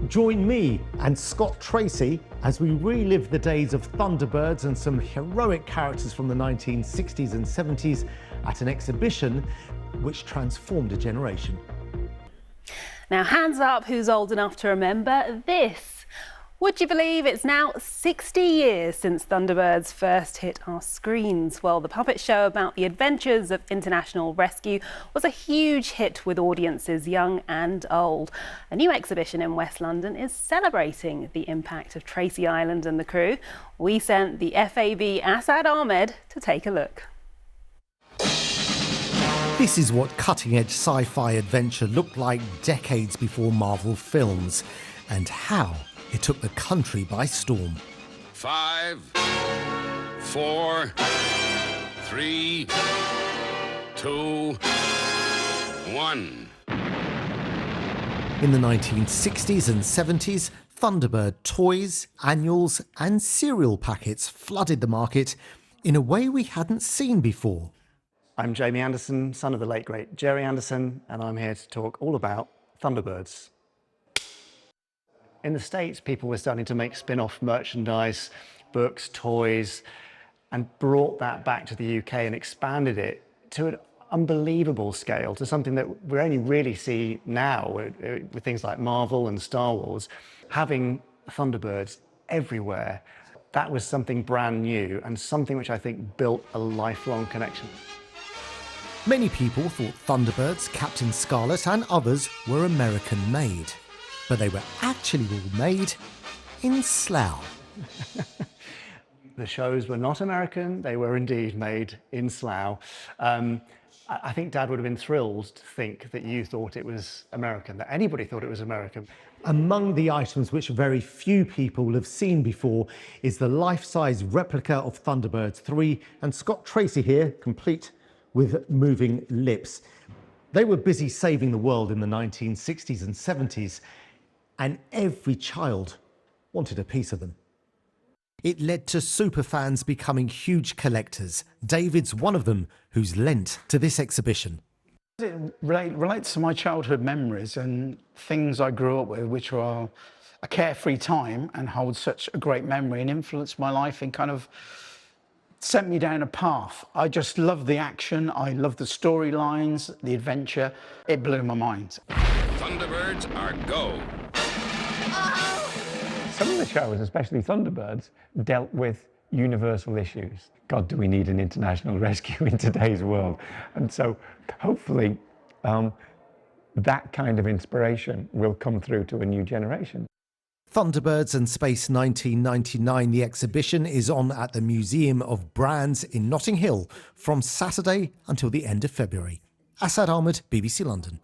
Join me and Scott Tracy as we relive the days of Thunderbirds and some heroic characters from the 1960s and 70s at an exhibition which transformed a generation. Now, hands up who's old enough to remember this. Would you believe it's now 60 years since Thunderbirds first hit our screens? Well, the puppet show about the adventures of international rescue was a huge hit with audiences young and old. A new exhibition in West London is celebrating the impact of Tracy Island and the crew. We sent the FAB Asad Ahmed to take a look. This is what cutting-edge sci-fi adventure looked like decades before Marvel films, and how it took the country by storm. 5, 4, 3, 2, 1. In the 1960s and 70s, Thunderbird toys, annuals and cereal packets flooded the market in a way we hadn't seen before. I'm Jamie Anderson, son of the late great Jerry Anderson, and I'm here to talk all about Thunderbirds. In the States, people were starting to make spin-off merchandise, books, toys, and brought that back to the UK and expanded it to an unbelievable scale, to something that we only really see now with things like Marvel and Star Wars. Having Thunderbirds everywhere, that was something brand new and something which I think built a lifelong connection. Many people thought Thunderbirds, Captain Scarlet and others were American-made, but they were actually all made in Slough. The shows were not American, they were indeed made in Slough. I think Dad would have been thrilled to think that you thought it was American, that anybody thought it was American. Among the items which very few people have seen before is the life-size replica of Thunderbirds 3, and Scott Tracy here, complete with moving lips. They were busy saving the world in the 1960s and 70s, and every child wanted a piece of them. It led to superfans becoming huge collectors. David's one of them who's lent to this exhibition. It relates to my childhood memories and things I grew up with, which are a carefree time and hold such a great memory and influenced my life and kind of sent me down a path. I just love the action, I love the storylines, the adventure. It blew my mind. Thunderbirds are go. Some of the shows, especially Thunderbirds, dealt with universal issues. God, do we need an international rescue in today's world? And so hopefully that kind of inspiration will come through to a new generation. Thunderbirds and Space 1999, the exhibition is on at the Museum of Brands in Notting Hill from Saturday until the end of February. Asad Ahmed, BBC London.